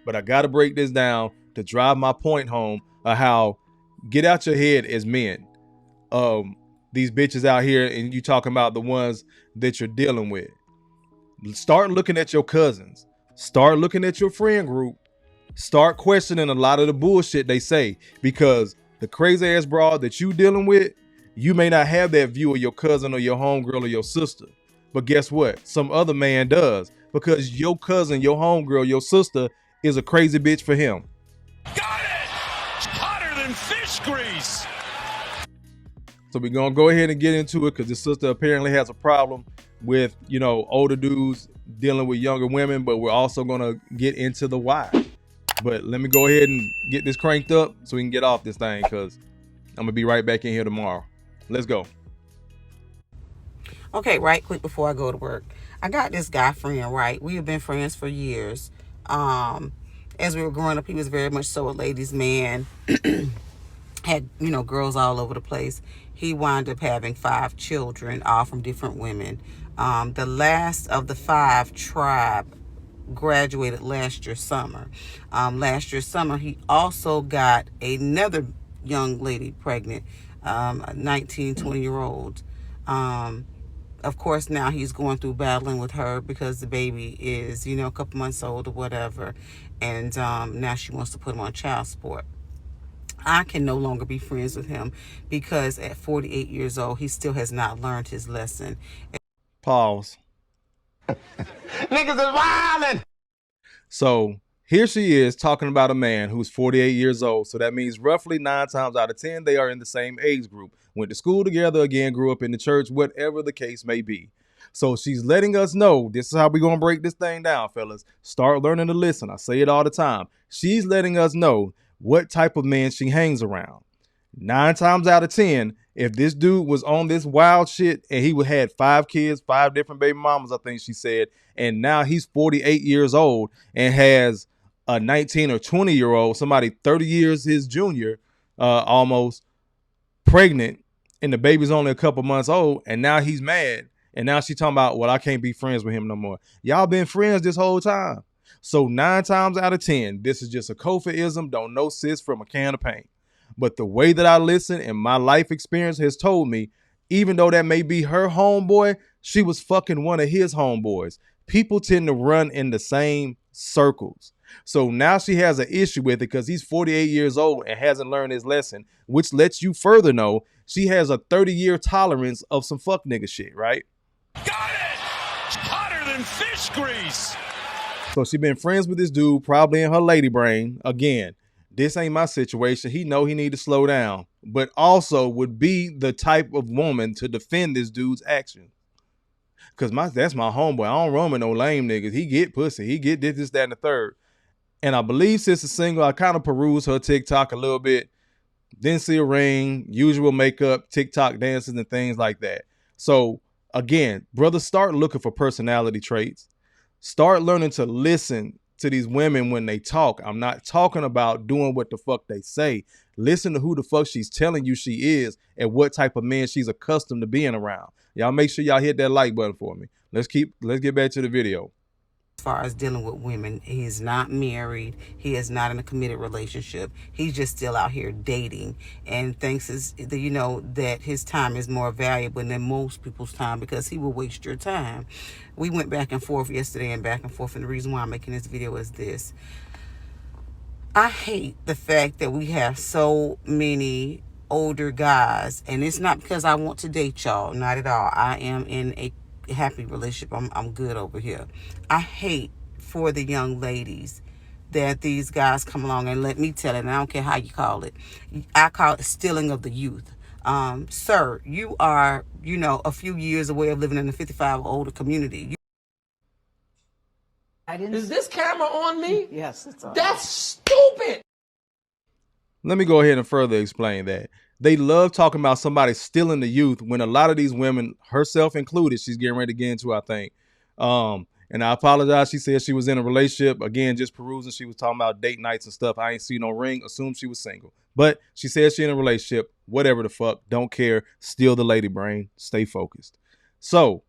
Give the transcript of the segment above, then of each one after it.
but I gotta break this down to drive my point home of how get out your head as men. Um, these bitches out here, and you talking about the ones that you're dealing with. Start looking at your cousins. Start looking at your friend group. Start questioning a lot of the bullshit they say, because the crazy ass broad that you dealing with, you may not have that view of your cousin or your homegirl or your sister. But guess what? Some other man does, because your cousin, your homegirl, your sister is a crazy bitch for him. Got it! Hotter than fish grease! So we're gonna go ahead and get into it, because the sister apparently has a problem with, you know, older dudes dealing with younger women, but we're also gonna get into the why. But let me go ahead and get this cranked up so we can get off this thing, because I'm gonna be right back in here tomorrow. Let's go. Okay, right quick before I go to work. I got this guy friend, right? We have been friends for years. As we were growing up, he was very much so a ladies' man. Had, you know, girls all over the place. He wound up having 5 children, all from different women. The last of the 5 tribe graduated last year summer. Last year summer, he also got another young lady pregnant, a 19, 20-year-old. Of course, now he's going through battling with her because the baby is, you know, a couple months old or whatever. And now she wants to put him on child support. I can no longer be friends with him because at 48 years old, he still has not learned his lesson. Pause. Niggas is wildin'! So here she is talking about a man who's 48 years old. So that means roughly 9 times out of 10, they are in the same age group. Went to school together again, grew up in the church, whatever the case may be. So she's letting us know, this is how we're going to break this thing down, fellas. Start learning to listen. I say it all the time. She's letting us know what type of man she hangs around. 9 times out of 10, if this dude was on this wild shit and he had 5 kids, 5 different baby mamas, I think she said, and now he's 48 years old and has a 19 or 20-year-old, somebody 30 years his junior, almost pregnant, and the baby's only a couple months old, and now he's mad, and now she's talking about, well, I can't be friends with him no more. Y'all been friends this whole time. So 9 times out of 10, this is just a Kofa-ism, don't know sis from a can of paint. But the way that I listen and my life experience has told me, even though that may be her homeboy, she was fucking one of his homeboys. People tend to run in the same circles. So now she has an issue with it because he's 48 years old and hasn't learned his lesson, which lets you further know she has a 30-year tolerance of some fuck nigga shit, right? Got it! Hotter than fish grease! So she been friends with this dude, probably in her lady brain. Again, this ain't my situation. He know he need to slow down, but also would be the type of woman to defend this dude's action. Cause that's my homeboy. I don't run with no lame niggas. He get pussy. He get this, that, and the third. And I believe sis is single. I kind of perused her TikTok a little bit. Didn't see a ring, usual makeup, TikTok dances, and things like that. So again, brothers, start looking for personality traits. Start learning to listen to these women when they talk. I'm not talking about doing what the fuck they say. Listen to who the fuck she's telling you she is and what type of man she's accustomed to being around. Y'all make sure y'all hit that like button for me. Let's get back to the video. As far as dealing with women, he is not married. He is not in a committed relationship. He's just still out here dating and thinks that his time is more valuable than most people's time because he will waste your time. We went back and forth yesterday and back and forth, and the reason why I'm making this video is this. I hate the fact that we have so many older guys, and it's not because I want to date y'all, not at all. I am in a happy relationship. I'm good over here. I hate for the young ladies that these guys come along, and let me tell it, and I don't care how you call it. I call it stealing of the youth. Sir, you are, a few years away of living in a 55 or older community. Is this camera on me? Yes, it's on. That's stupid. Let me go ahead and further explain that. They love talking about somebody stealing the youth when a lot of these women, herself included, she's getting ready to get into, I think. And I apologize. She said she was in a relationship. Again, just perusing. She was talking about date nights and stuff. I ain't see no ring. Assumed she was single. But she said she in a relationship. Whatever the fuck. Don't care. Steal the lady brain. Stay focused. So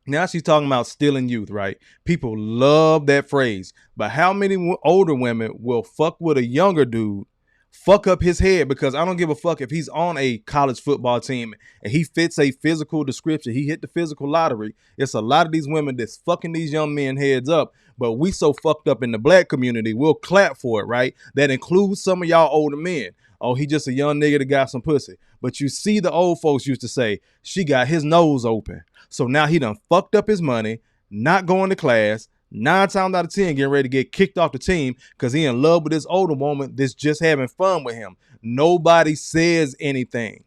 Now she's talking about stealing youth, right? People love that phrase. But how many older women will fuck with a younger dude, fuck up his head? Because I don't give a fuck if he's on a college football team and he fits a physical description. He hit the physical lottery. It's a lot of these women that's fucking these young men heads up. But we so fucked up in the black community, we'll clap for it, right? That includes some of y'all older men. Oh, he just a young nigga that got some pussy. But you see, the old folks used to say, she got his nose open. So now he done fucked up his money, not going to class, 9 times out of 10 getting ready to get kicked off the team because he in love with this older woman that's just having fun with him. Nobody says anything.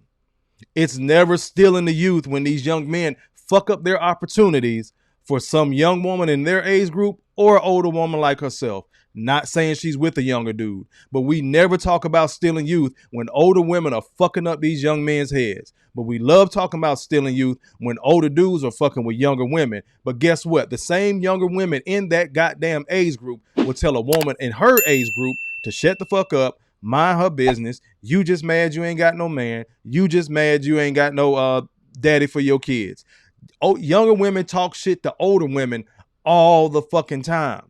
It's never stealing the youth when these young men fuck up their opportunities for some young woman in their age group or an older woman like herself. Not saying she's with a younger dude, but we never talk about stealing youth when older women are fucking up these young men's heads. But we love talking about stealing youth when older dudes are fucking with younger women. But guess what? The same younger women in that goddamn age group will tell a woman in her age group to shut the fuck up, mind her business. You just mad you ain't got no man. You just mad you ain't got no daddy for your kids. Oh, younger women talk shit to older women all the fucking time.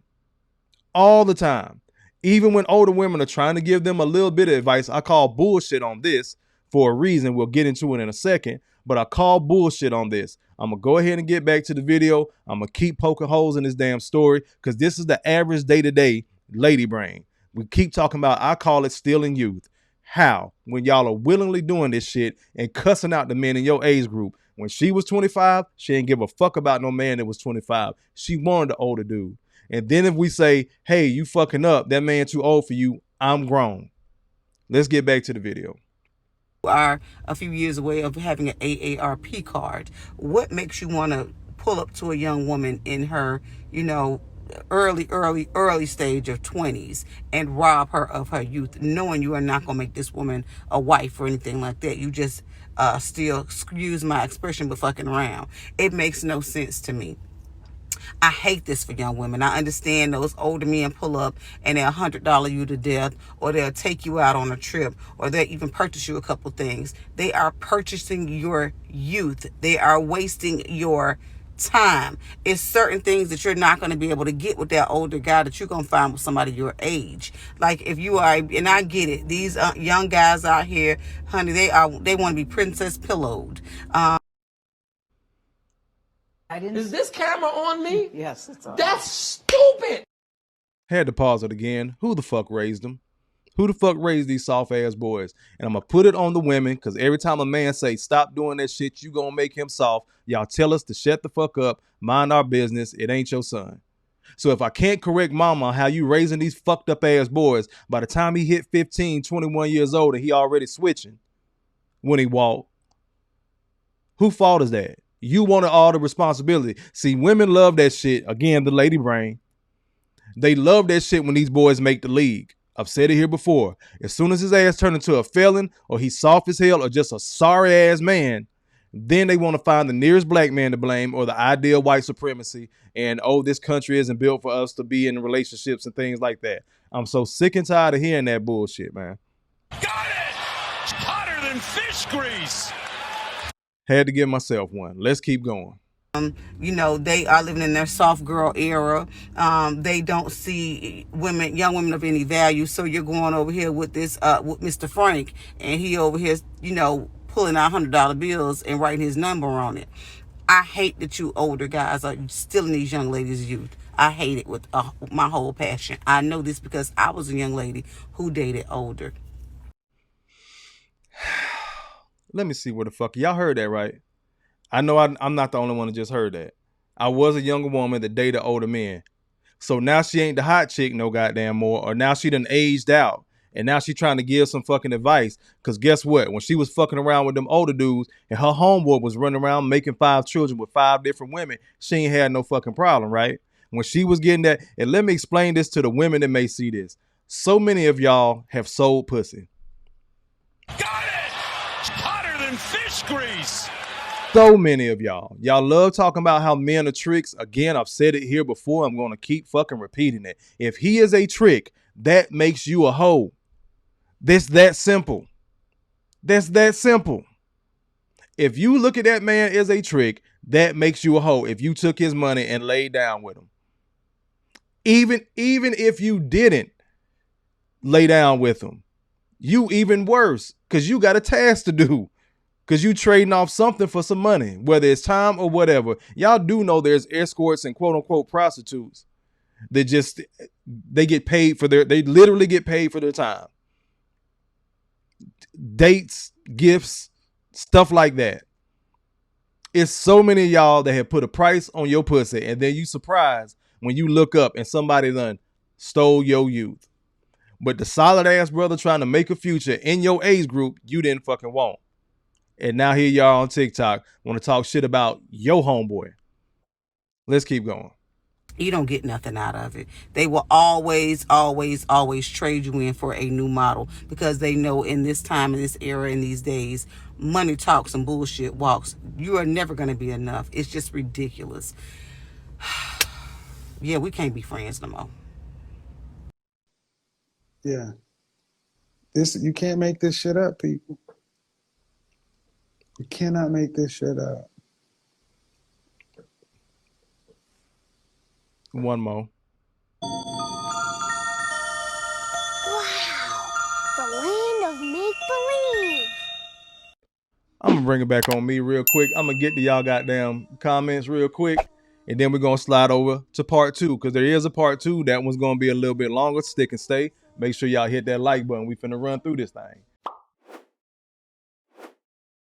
All the time. Even when older women are trying to give them a little bit of advice, I call bullshit on this for a reason. We'll get into it in a second, but I call bullshit on this. I'm going to go ahead and get back to the video. I'm going to keep poking holes in this damn story because this is the average day-to-day lady brain. We keep talking about, I call it stealing youth. How? When y'all are willingly doing this shit and cussing out the men in your age group. When she was 25, she didn't give a fuck about no man that was 25. She wanted the older dude. And then if we say, hey, you fucking up, that man too old for you, I'm grown. Let's get back to the video. Are a few years away of having an AARP card. What makes you want to pull up to a young woman in her, early stage of 20s and rob her of her youth, knowing you are not going to make this woman a wife or anything like that? You just still, excuse my expression, but fucking around. It makes no sense to me. I hate this for young women. I understand those older men pull up and they'll $100 you to death, or they'll take you out on a trip, or they'll even purchase you a couple things. They are purchasing your youth. They are wasting your time. It's certain things that you're not going to be able to get with that older guy that you're going to find with somebody your age. Like if you are, and I get it, these young guys out here, honey, they want to be princess pillowed. Is this camera on me? Yes, it's on. That's stupid. Had to pause it again. Who the fuck raised them? Who the fuck raised these soft ass boys? And I'm gonna put it on the women, because every time a man say stop doing that shit, you gonna make him soft. Y'all tell us to shut the fuck up, mind our business. It ain't your son. So if I can't correct mama how you raising these fucked up ass boys, by the time he hit 15, 21 years old and he already switching when he walk, who fault is that? You wanted all the responsibility. See, women love that shit. Again, the lady brain. They love that shit when these boys make the league. I've said it here before. As soon as his ass turns into a felon, or he's soft as hell, or just a sorry ass man, then they want to find the nearest black man to blame, or the ideal white supremacy. And, oh, this country isn't built for us to be in relationships and things like that. I'm so sick and tired of hearing that bullshit, man. Got it! Hotter than fish grease! Had to give myself one. Let's keep going. They are living in their soft girl era. They don't see young women of any value. So you're going over here with this, with Mr. Frank, and he over here, pulling out $100 bills and writing his number on it. I hate that you older guys are stealing these young ladies' youth. I hate it with my whole passion. I know this because I was a young lady who dated older. Let me see where the fuck y'all heard that, right? I know I'm not the only one that just heard that. I was a younger woman that dated older men. So now she ain't the hot chick no goddamn more, or now she done aged out. And now she trying to give some fucking advice. Because guess what? When she was fucking around with them older dudes and her homeboy was running around making 5 children with 5 different women, she ain't had no fucking problem, right? When she was getting that, and let me explain this to the women that may see this. So many of y'all have sold pussy. Got it! Hotter than fish grease! So many of y'all. Y'all love talking about how men are tricks. Again, I've said it here before. I'm going to keep fucking repeating it. If he is a trick, that makes you a hoe. That's that simple. That's that simple. If you look at that man as a trick, that makes you a hoe if you took his money and laid down with him. Even if you didn't lay down with him, you even worse, because you got a task to do. Because you trading off something for some money, whether it's time or whatever. Y'all do know there's escorts and quote unquote prostitutes that just, they literally get paid for their time. Dates, gifts, stuff like that. It's so many of y'all that have put a price on your pussy, and then you surprised when you look up and somebody done stole your youth. But the solid ass brother trying to make a future in your age group, you didn't fucking want. And now here y'all on TikTok want to talk shit about your homeboy. Let's keep going. You don't get nothing out of it. They will always, always, always trade you in for a new model, because they know in this time, in this era, in these days, money talks and bullshit walks. You are never going to be enough. It's just ridiculous. Yeah, we can't be friends no more. Yeah. You can't make this shit up, people. You cannot make this shit up. One more. Wow, the land of make-believe. I'm gonna bring it back on me real quick. I'm gonna get to y'all goddamn comments real quick, and then we're gonna slide over to part 2, because there is a part 2. That one's gonna be a little bit longer. Stick and stay. Make sure y'all hit that like button. We finna run through this thing.